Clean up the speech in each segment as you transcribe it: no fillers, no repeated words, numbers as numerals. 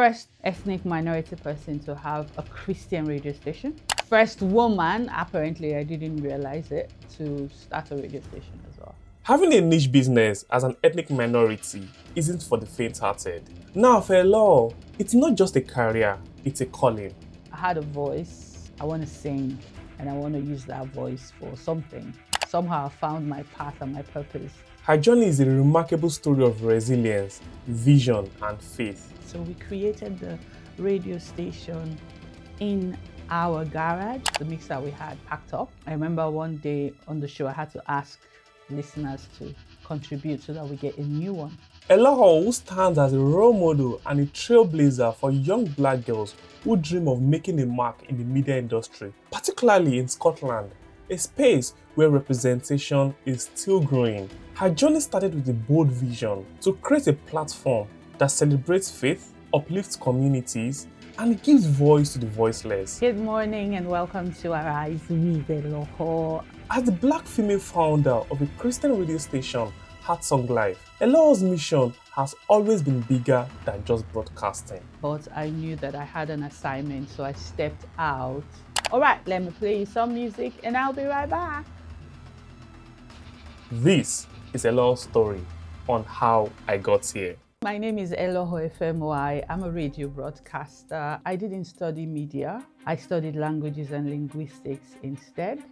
first ethnic minority person to have a Christian radio station. First woman, apparently I didn't realize it, to start a radio station as well. Having a niche business as an ethnic minority isn't for the faint-hearted. Now for Eloho, it's not just a career, it's a calling. I had a voice, I want to sing, and I want to use that voice for something. Somehow I found my path and my purpose. Her journey is a remarkable story of resilience, vision, and faith. So we created the radio station in our garage. The mixer we had packed up. I remember one day on the show I had to ask listeners to contribute so that we get a new one. Eloho, who stands as a role model and a trailblazer for young black girls who dream of making a mark in the media industry, particularly in Scotland, a space where representation is still growing. Her journey started with a bold vision to create a platform that celebrates faith, uplifts communities, and gives voice to the voiceless. Good morning and welcome to Arise with Eloho. As the black female founder of a Christian radio station, Heartsong Live, Eloho's mission has always been bigger than just broadcasting. But I knew that I had an assignment, so I stepped out. All right, let me play you some music and I'll be right back. This is Eloho's story on how I got here. My name is Eloho Efemuai. I'm a radio broadcaster. I didn't study media. I studied languages and linguistics instead.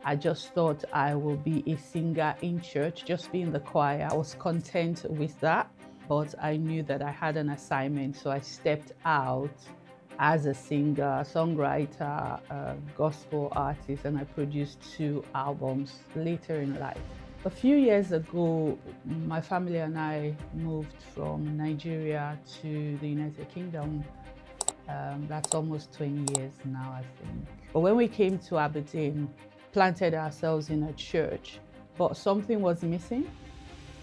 I just thought I will be a singer in church, just be in the choir. I was content with that, but I knew that I had an assignment, so I stepped out as a singer, songwriter, gospel artist, and I produced 2 albums later in life. A few years ago, my family and I moved from Nigeria to the United Kingdom. That's almost 20 years now, I think. But when we came to Aberdeen, planted ourselves in a church, but something was missing.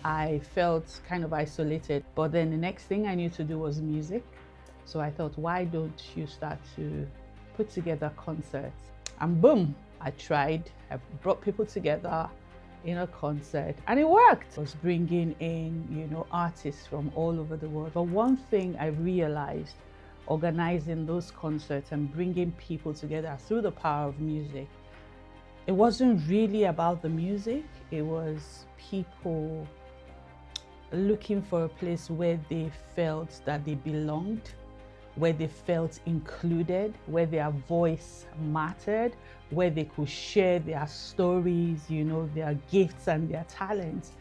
I felt kind of isolated, but then the next thing I knew to do was music. So I thought, why don't you start to put together concerts? And boom, I tried. I brought people together in a concert and it worked. I was bringing in, artists from all over the world. But one thing I realized, organizing those concerts and bringing people together through the power of music, it wasn't really about the music. It was people looking for a place where they felt that they belonged, where they felt included, where their voice mattered, where they could share their stories, their gifts and their talents.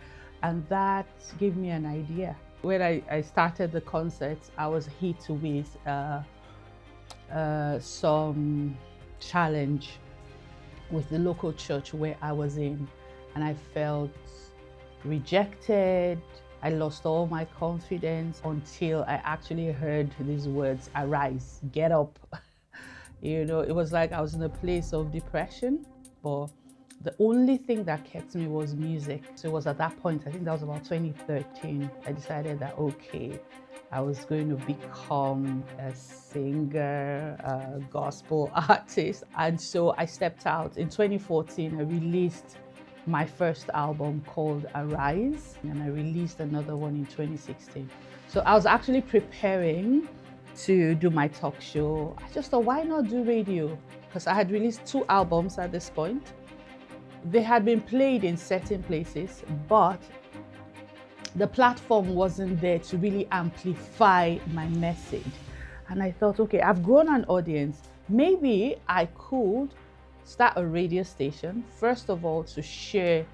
And that gave me an idea. When I started the concerts, I was hit with some challenge with the local church where I was in, and I felt rejected. I lost all my confidence until I actually heard these words, arise, get up. It was like I was in a place of depression, but the only thing that kept me was music. So it was at that point, I think that was about 2013, I decided that, okay, I was going to become a singer, a gospel artist. And so I stepped out. In 2014, I released my first album called Arise, and I released another one in 2016. So I was actually preparing to do my talk show. I just thought, why not do radio? Because I had released 2 albums at this point. They had been played in certain places, but the platform wasn't there to really amplify my message. And I thought, okay, I've grown an audience. Maybe I could start a radio station, first of all, to share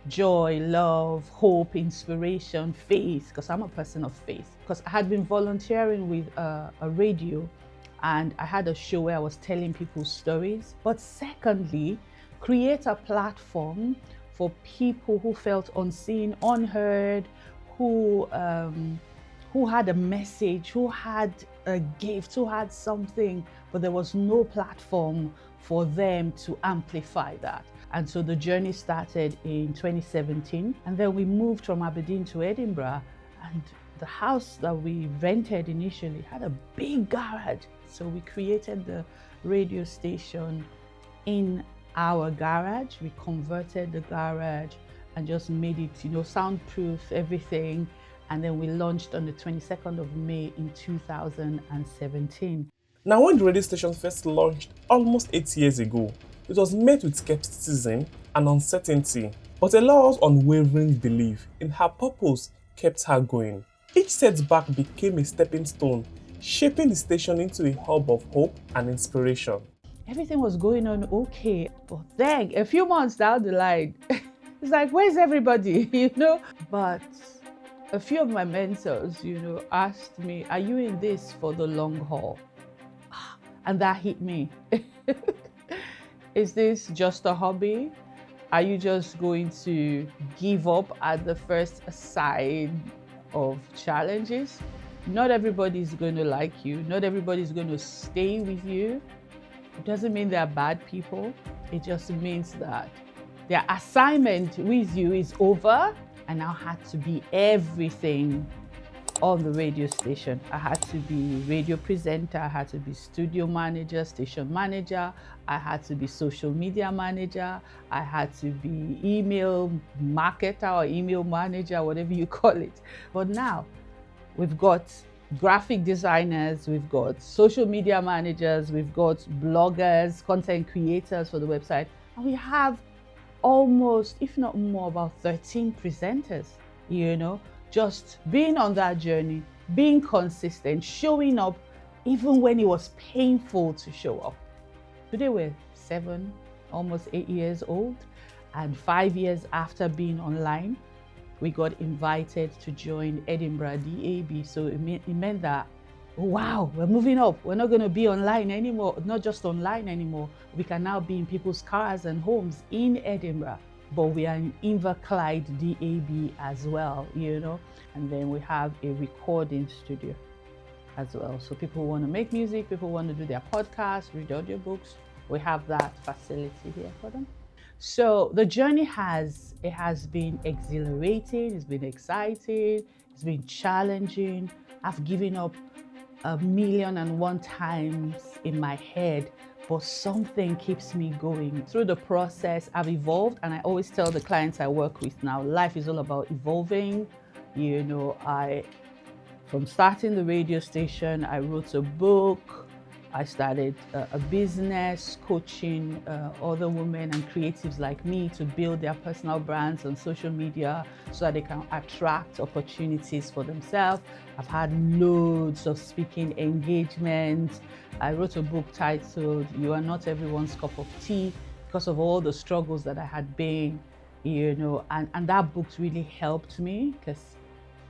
joy, love, hope, inspiration, faith, because I'm a person of faith. Because I had been volunteering with a radio, and I had a show where I was telling people stories. But secondly, create a platform for people who felt unseen, unheard, who had a message, who had a gift, who had something, but there was no platform for them to amplify that. And so the journey started in 2017, and then we moved from Aberdeen to Edinburgh, and the house that we rented initially had a big garage. So we created the radio station in our garage. We converted the garage and just made it, soundproof, everything. And then we launched on the 22nd of May in 2017. Now, when the radio station first launched almost 8 years ago, it was met with skepticism and uncertainty, but Eloho's unwavering belief in her purpose kept her going. Each setback became a stepping stone, shaping the station into a hub of hope and inspiration. Everything was going on okay, but then a few months down the line, it's like, where's everybody, But a few of my mentors, asked me, are you in this for the long haul? And that hit me. Is this just a hobby? Are you just going to give up at the first sign of challenges? Not everybody's going to like you. Not everybody's going to stay with you. It doesn't mean they're bad people. It just means that their assignment with you is over. I now had to be everything on the radio station. I had to be radio presenter, I had to be studio manager, station manager, I had to be social media manager, I had to be email marketer or email manager, whatever you call it. But now we've got graphic designers, we've got social media managers, we've got bloggers, content creators for the website, and we have almost, if not more, about 13 presenters, just being on that journey, being consistent, showing up even when it was painful to show up. Today we're 7, almost 8 years old, and 5 years after being online, we got invited to join Edinburgh DAB. So it meant that, wow, we're moving up. We're not going to be online anymore, not just online anymore. We can now be in people's cars and homes in Edinburgh. But we are in Inverclyde DAB as well, and then we have a recording studio as well. So people who want to make music, people who want to do their podcasts, read audiobooks, we have that facility here for them. So the journey has been exhilarating, it's been exciting, it's been challenging. I've given up 1,000,001 times in my head, but something keeps me going. Through the process, I've evolved, and I always tell the clients I work with now, life is all about evolving. From starting the radio station, I wrote a book, I started a business coaching other women and creatives like me to build their personal brands on social media so that they can attract opportunities for themselves. I've had loads of speaking engagements. I wrote a book titled You Are Not Everyone's Cup of Tea because of all the struggles that I had been, and that book really helped me because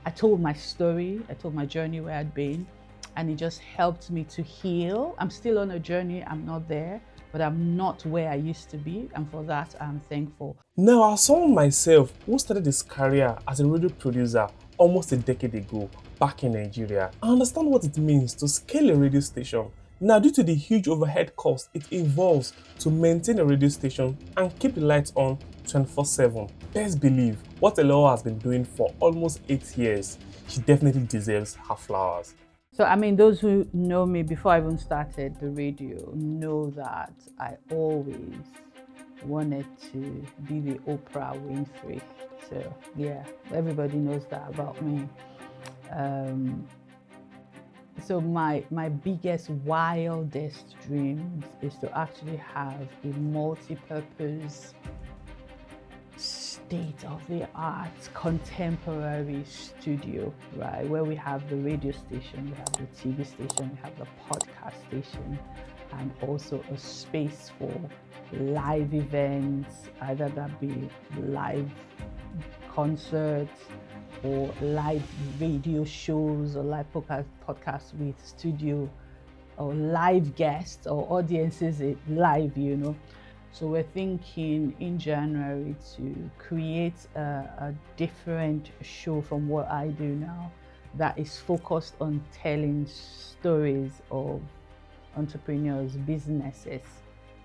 I told my story, I told my journey where I'd been, and it just helped me to heal. I'm still on a journey, I'm not there, but I'm not where I used to be, and for that I'm thankful. Now, as someone myself who started his career as a radio producer almost a decade ago back in Nigeria, I understand what it means to scale a radio station. Now, due to the huge overhead cost it involves to maintain a radio station and keep the lights on 24/7, best believe what Eloho has been doing for almost 8 years, she definitely deserves her flowers. So, those who know me before I even started the radio know that I always wanted to be the Oprah Winfrey. So, yeah, everybody knows that about me. So my biggest, wildest dreams is to actually have a multi-purpose, state-of-the-art, contemporary studio, right? Where we have the radio station, we have the TV station, we have the podcast station, and also a space for live events, either that be live concerts or live radio shows or live podcasts with studio or live guests or audiences live, So we're thinking in January to create a different show from what I do now that is focused on telling stories of entrepreneurs, businesses.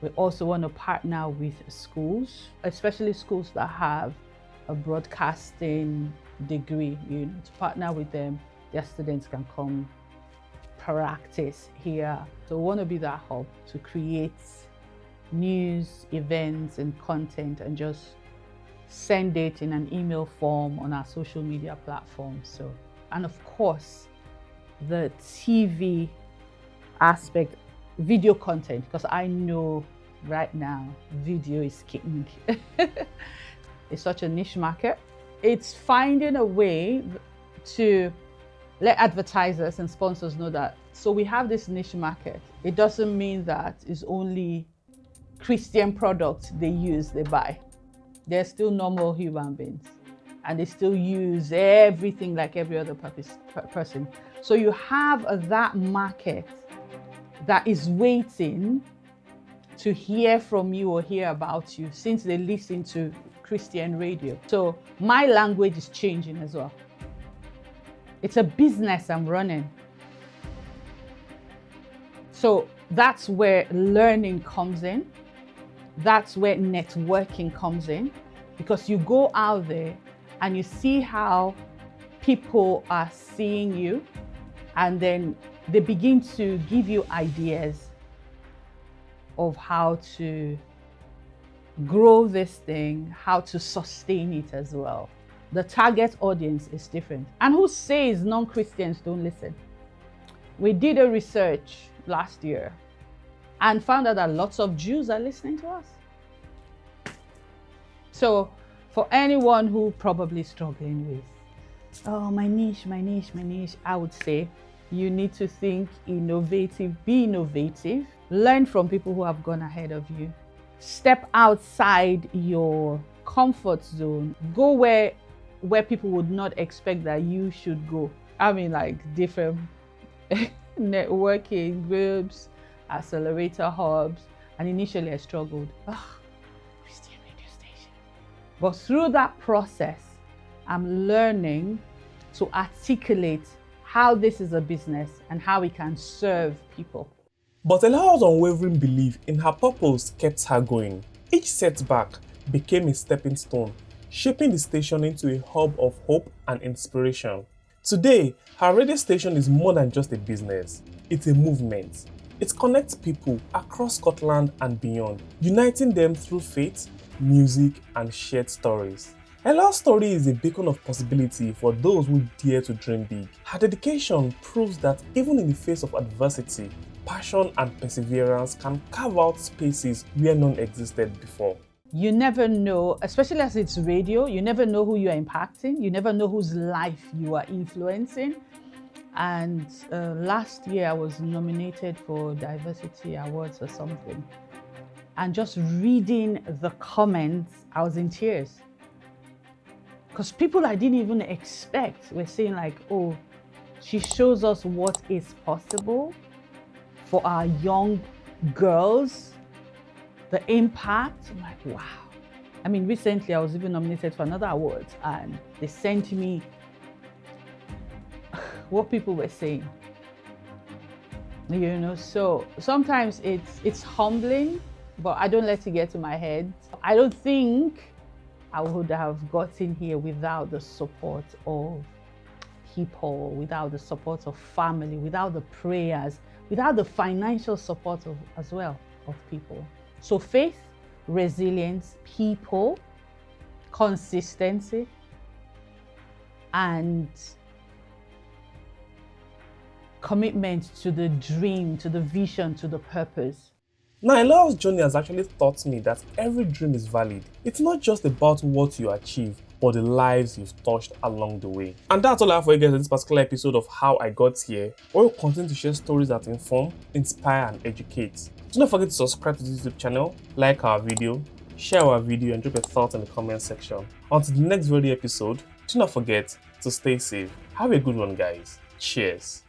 We also want to partner with schools, especially schools that have a broadcasting degree, to partner with them. Their students can come practice here. So we want to be that hub to create news, events, and content, and just send it in an email form on our social media platforms. So, and of course, the TV aspect, video content, because I know right now video is king. It's such a niche market. It's finding a way to let advertisers and sponsors know that, so we have this niche market. It doesn't mean that it's only Christian products they use, they buy. They're still normal human beings, and they still use everything like every other person. So you have that market that is waiting to hear from you or hear about you since they listen to Christian radio. So my language is changing as well. It's a business I'm running. So that's where learning comes in. That's where networking comes in, because you go out there and you see how people are seeing you, and then they begin to give you ideas of how to grow this thing, how to sustain it as well. The target audience is different. And who says non-Christians don't listen? We did a research last year and found out that lots of Jews are listening to us. So for anyone who probably struggling with, oh, my niche, I would say you need to think innovative, be innovative, learn from people who have gone ahead of you, step outside your comfort zone, go where people would not expect that you should go. I mean, like different networking groups, accelerator hubs, and initially I struggled. Christian radio station. But through that process, I'm learning to articulate how this is a business and how we can serve people. But Eloho's unwavering belief in her purpose kept her going. Each setback became a stepping stone, shaping the station into a hub of hope and inspiration. Today, her radio station is more than just a business. It's a movement. It connects people across Scotland and beyond, uniting them through faith, music, and shared stories. Eloho's story is a beacon of possibility for those who dare to dream big. Her dedication proves that even in the face of adversity, passion and perseverance can carve out spaces where none existed before. You never know, especially as it's radio, you never know who you are impacting. You never know whose life you are influencing. And last year I was nominated for Diversity Awards or something. And just reading the comments, I was in tears. Because people I didn't even expect were saying like, oh, she shows us what is possible for our young girls, the impact. I'm like, wow. I mean, recently I was even nominated for another award and they sent me what people were saying. You know, so sometimes it's humbling, but I don't let it get to my head. I don't think I would have gotten here without the support of people, without the support of family, without the prayers, without the financial support as well of people. So faith, resilience, people, consistency, and commitment to the dream, to the vision, to the purpose. Now, Eloho's journey has actually taught me that every dream is valid. It's not just about what you achieve, but the lives you've touched along the way. And that's all I have for you guys in this particular episode of How I Got Here, where we'll continue to share stories that inform, inspire, and educate. Do not forget to subscribe to this YouTube channel, like our video, share our video, and drop your thoughts in the comment section. Until the next video episode, do not forget to stay safe. Have a good one, guys. Cheers.